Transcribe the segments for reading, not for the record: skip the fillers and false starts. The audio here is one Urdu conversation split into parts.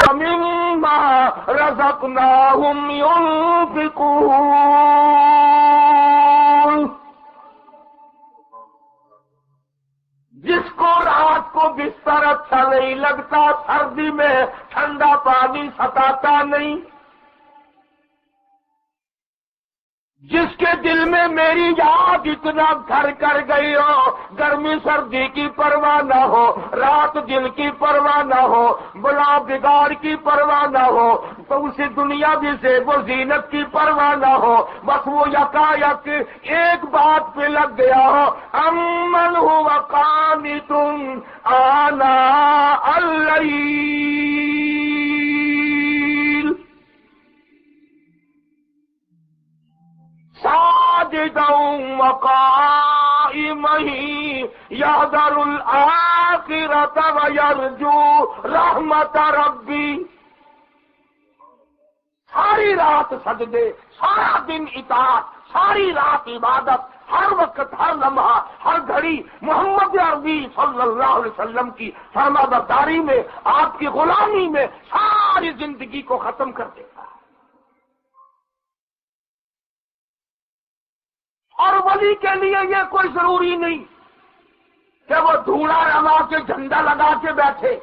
وَمِمَّا رَزَقْنَاهُمْ يُنْفِقُونَ۔ جس کو رات کو بستر اچھا نہیں لگتا، سردی میں ٹھنڈا پانی ستاتا نہیں، جس کے دل میں میری یاد اتنا گھر کر گئی ہو، گرمی سردی کی پرواہ نہ ہو، رات دن کی پرواہ نہ ہو، بلا بگاڑ کی پرواہ نہ ہو، تو اسی دنیا بھی سے وہ زینت کی پرواہ نہ ہو، بس وہ یکایک ایک بات پہ لگ گیا ہو، امن هو قانت آناء اللیل ساجدا وقائما يحذر الآخرة ويرجو رحمت ربی۔ ساری رات سجدے، سارا دن اطاعت، ساری رات عبادت، ہر وقت، ہر لمحہ، ہر گھڑی محمد عربی صلی اللہ علیہ وسلم کی فرما برداری میں، آپ کی غلامی میں ساری زندگی کو ختم کر دیتا۔ اور ولی کے لیے یہ کوئی ضروری نہیں کہ وہ دھوڑا روا کے جھنڈا لگا کے بیٹھے۔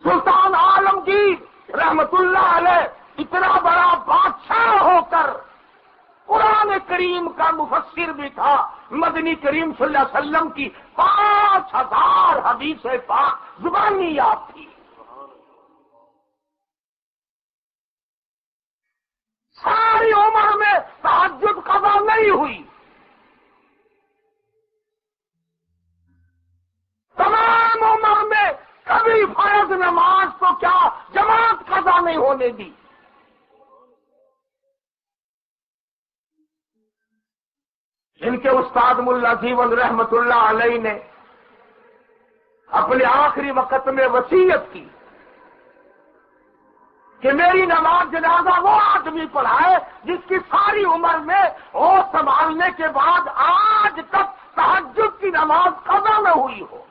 سلطان عالمگیر رحمت اللہ علیہ اتنا بڑا بادشاہ ہو کر قرآن کریم کا مفسر بھی تھا، مدنی کریم صلی اللہ علیہ وسلم کی 5000 حدیث پاک زبانی یاد تھی۔ ساری عمر میں تہجد قضا نہیں ہوئی، تمام عمر میں کبھی فرض نماز تو کیا جماعت قضا نہیں ہونے دی۔ ان کے استاد ملا جیون رحمت اللہ علیہ نے اپنے آخری وقت میں وصیت کی کہ میری نماز جنازہ وہ آدمی پڑھائے جس کی ساری عمر میں ہوش سنبھالنے کے بعد آج تک تہجد کی نماز قضا نہ ہوئی ہو۔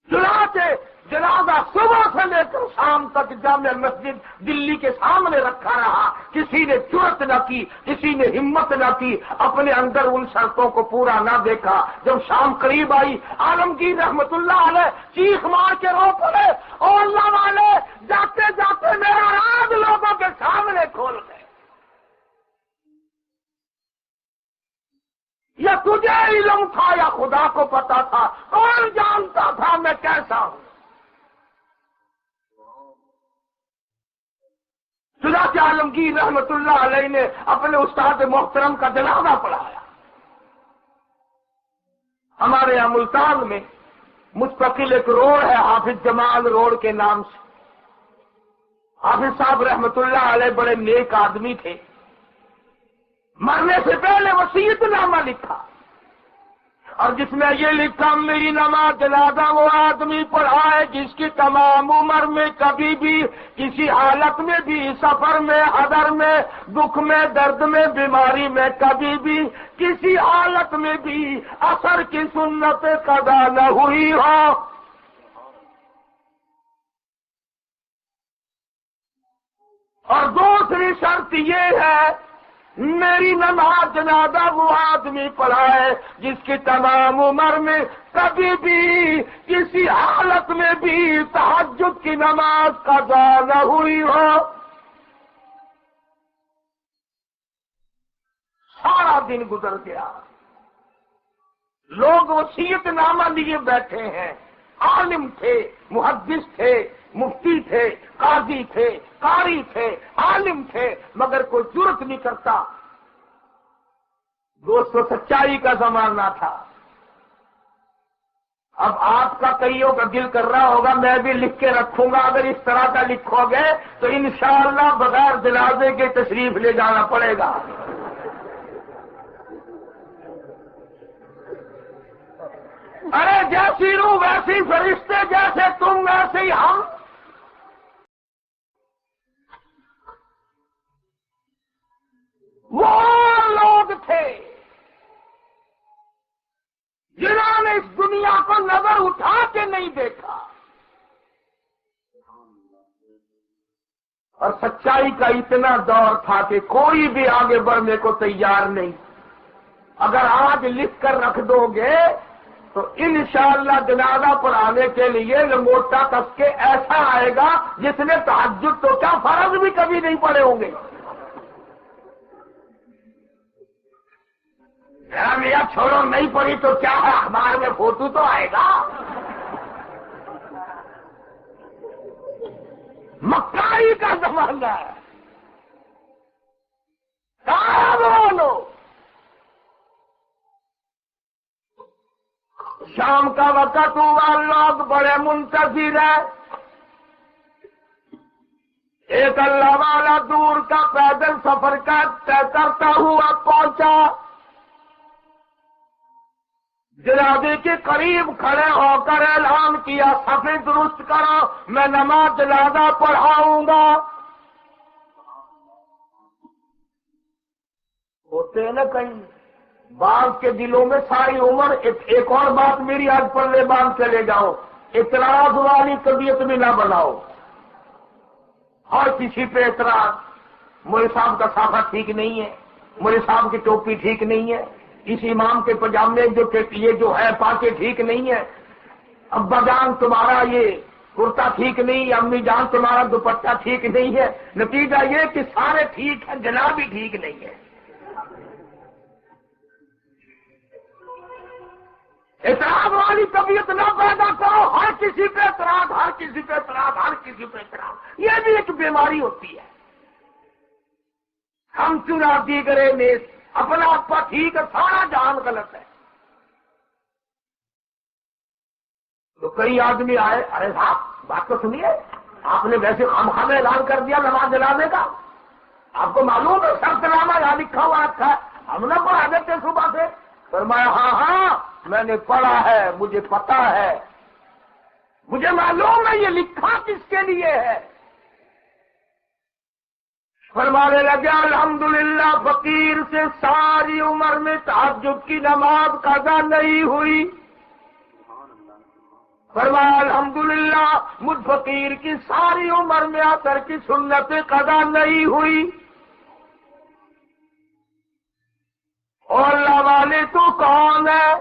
چنانچہ جنازہ صبح سے لے کر شام تک جامع مسجد دلی کے سامنے رکھا رہا، کسی نے جرأت نہ کی، کسی نے ہمت نہ کی، اپنے اندر ان شرطوں کو پورا نہ دیکھا۔ جب شام قریب آئی، عالمگیر رحمت اللہ علیہ چیخ مار کے رو پڑے، او اللہ والے، جاتے جاتے میرا راز لوگوں کے سامنے کھول گئے۔ یا تجھے علم تھا یا خدا کو پتا تھا، کون جانتا تھا میں کیسا ہوں؟ چنانچہ عالمگیر رحمت اللہ علیہ نے اپنے استاد محترم کا جنازہ پڑھایا۔ ہمارے یہاں ملتان میں مستقل ایک روڈ ہے حافظ جمال روڈ کے نام سے۔ حافظ صاحب رحمت اللہ علیہ بڑے نیک آدمی تھے، مرنے سے پہلے وصیت نامہ لکھا، اور جس میں یہ لکھا میری نماز جنازہ وہ آدمی پڑھائے جس کی تمام عمر میں کبھی بھی کسی حالت میں بھی، سفر میں، حضر میں، دکھ میں، درد میں، بیماری میں، کبھی بھی کسی حالت میں بھی اثر کی سنت قضا نہ ہوئی ہو۔ اور دوسری شرط یہ ہے میری نماز جنازہ وہ آدمی پڑھائے جس کی تمام عمر میں کبھی بھی کسی حالت میں بھی تہجد کی نماز قضا نہ ہوئی ہو۔ سارا دن گزر گیا، لوگ وصیت نامہ لیے بیٹھے ہیں، عالم تھے، محدث تھے، مفتی تھے، قاضی تھے، قاری تھے، عالم تھے، مگر کوئی جرأت نہیں کرتا۔ دوستو سچائی کا زمانہ تھا۔ اب آپ کا کئیوں کا دل کر رہا ہوگا میں بھی لکھ کے رکھوں گا، اگر اس طرح کا لکھو گے تو انشاءاللہ بغیر جنازے کے تشریف لے جانا پڑے گا۔ ارے جیسی روح ویسی فرشتے، جیسے تم ویسے ہی ہم۔ وہ لوگ تھے جنہوں نے اس دنیا کو نظر اٹھا اور سچائی کا اتنا دور تھا کہ کوئی بھی آگے بڑھنے کو تیار نہیں. اگر آج لکھ کر رکھ دو گے تو انشاءاللہ جنازہ پڑھانے کے لیے لنگوٹا کس کے ایسا آئے گا جس نے تہجد تو کیا فرض بھی کبھی نہیں پڑے ہوں گے. میرا چھوڑو نہیں پڑی تو کیا ہے، اخبار میں فوٹو تو آئے گا. مکاری کا زمانہ ہے. کہاں بولو شام کا وقت ہوا، لوگ بڑے منتظر ہیں. ایک اللہ والا دور کا پیدل سفر کا طے کرتا ہوا پہنچا. جنازے کے قریب کھڑے ہو کر اعلان کیا، صفیں درست کرو، میں نماز جنازہ پڑھاؤں گا. ہوتے ہیں نا کہیں بعض کے دلوں میں ساری عمر. ایک اور بات میری آج پلے باندھ کے لے جاؤ، اعتراض والی طبیعت بھی نہ بناؤ. ہر کسی پہ اعتراض، مولوی صاحب کا صافہ ٹھیک نہیں ہے، مولوی صاحب کی ٹوپی ٹھیک نہیں ہے، اس امام کے پجامے یہ جو ہے پاکے ٹھیک نہیں ہے، ابا جان تمہارا یہ کرتا ٹھیک نہیں ہے، امی جان تمہارا دوپٹہ ٹھیک نہیں ہے. نتیجہ یہ کہ سارے ٹھیک ہیں، جناب بھی ٹھیک نہیں ہے. اعتراض والی طبیعت نہ پیدا کرو. ہر کسی پہ اعتراض، ہر کسی پہ اعتراض، ہر کسی پہ اعتراض. یہ بھی ایک بیماری ہوتی ہے. ہم چنا دیگرے نیس، اپنا اپا ٹھیک ہے، سارا جہان غلط ہے. تو کئی آدمی آئے، ارے صاحب بات تو سنیے، آپ نے ویسے خام اعلان کر دیا نماز جلانے کا. آپ کو معلوم ہے شرط نامہ یہاں لکھا ہوا رکھا ہے، ہم نے پڑھا دیتے صبح سے. فرمایا ہاں میں نے پڑھا ہے، مجھے پتا ہے، مجھے معلوم ہے یہ لکھا کس کے لیے ہے. فرمانے لگے الحمدللہ فقیر سے ساری عمر میں تہجد کی نماز قضا نہیں ہوئی. فرمایا الحمدللہ مجھ فقیر کی ساری عمر میں عصر کی سنت قضا نہیں ہوئی. اور اللہ والے تو کون ہے؟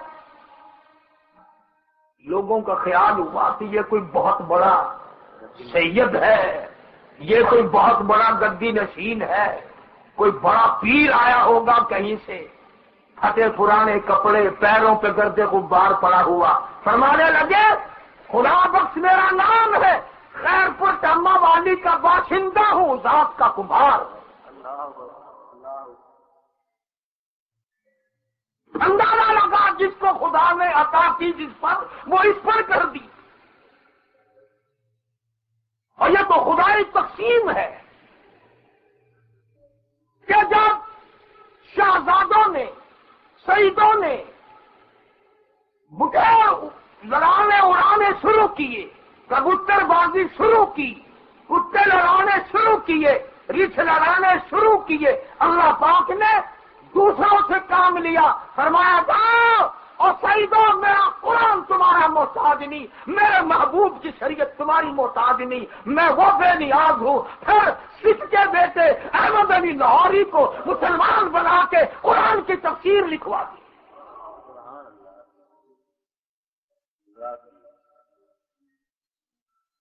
لوگوں کا خیال ہوا کہ یہ کوئی بہت بڑا سید ہے، یہ کوئی بہت بڑا گدی نشین ہے، کوئی بڑا پیر آیا ہوگا کہیں سے، پھٹے پرانے کپڑے، پیروں پہ گرد غبار پڑا ہوا. فرمانے لگے خدا بخش میرا نام ہے، خیر پور ٹما والی کا باشندہ ہوں، ذات کا کمبھار. اندازہ لگا جس کو خدا نے عطا کی جس پر، وہ اس پر کر دی. اور یہ تو خدائی تقسیم ہے کہ جب شہزادوں نے، سیدوں نے بٹے لڑانے اڑانے شروع کیے، کبوتر بازی شروع کی، کتے لڑانے شروع کیے، ریچھ لڑانے شروع کیے، اللہ پاک نے دوسروں سے کام لیا. فرمایا جاؤ اور سیدوں میرا قرآن تمہارا محتاج نہیں، میرے محبوب کی شریعت تمہاری محتاج نہیں، میں وہ بے نیاز ہوں. پھر سکھ کے بیٹے احمد علی لاہوری کو مسلمان بنا کے قرآن کی تفسیر لکھوا دی.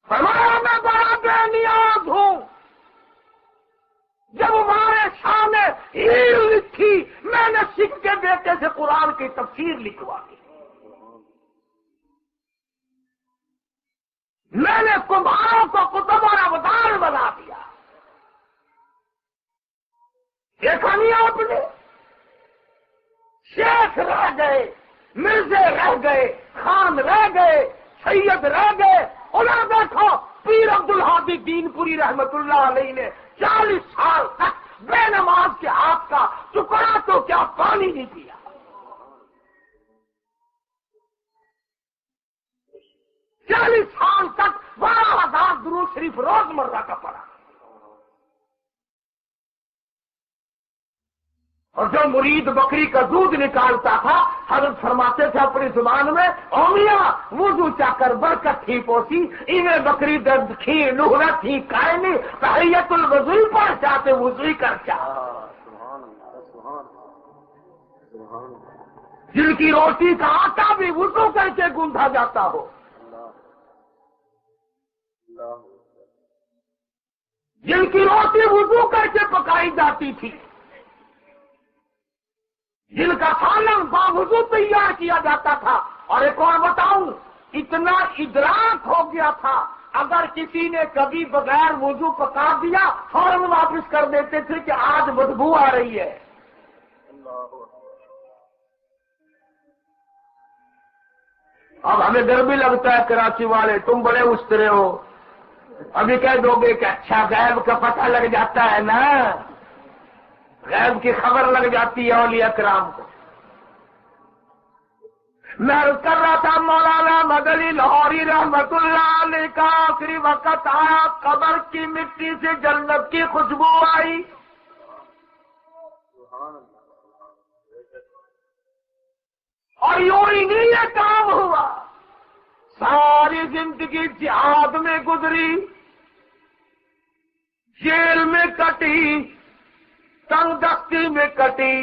فرمایا میں بڑا بے نیاز ہوں. جب ہمارے سامنے ہیل لکھی، میں نے سکھ کے بیٹے سے قرآن کی تفسیر لکھوا دی. میں نے کمبھاروں کو کتب اور ابدال بنا دیا. دیکھا نہیں آپ نے؟ شیخ رہ گئے، مرزے رہ گئے، خان رہ گئے، سید رہ گئے. انہیں دیکھو پیر عبدالہادی دین پوری رحمت اللہ علیہ نے 40 سال تک بے نماز کے ہاتھ کا ٹکڑا تو کیا پانی نہیں پیا. 40 سال تک 12,000 درود شریف روز مرہ کا پڑا. اور جو مرید بکری کا دودھ نکالتا تھا حضرت فرماتے تھے اپنی زبان میں، او میاں وضو چا کر برکت تھی پوسی انہیں بکری درد کھی نہرت تھی کائنی تحیت الوضوئی پر چاہتے وضوئی کر چاہ، جن کی روٹی کا آٹا بھی وضو کر کے گوندھا جاتا ہو، جن کی روٹی وضو کر کے پکائی جاتی تھی، جن کا سالن باوضو تیار کیا جاتا تھا، اور ایک اور بتاؤں، اتنا ادراک ہو گیا تھا اگر کسی نے کبھی بغیر وضو پکا دیا فوراً واپس کر دیتے تھے کہ آج بدبو آ رہی ہے۔ اب ہمیں ڈر بھی لگتا ہے کراچی والے، تم بڑے استرے ہو، ابھی کہہ دو گے کہ اچھا غیب کا پتہ لگ جاتا ہے نا، غیب کی خبر لگ جاتی ہے اولیاء کرام کو۔ میں عرض کر رہا تھا مولانا مدنی لاہوری رحمت اللہ علیہ کا آخری وقت آیا، قبر کی مٹی سے جنت کی خوشبو آئی، اور یوں ہی نہیں یہ کام ہوا، ساری زندگی جہاد میں گزری، جیل میں کٹی، تنگ دستی میں کٹی،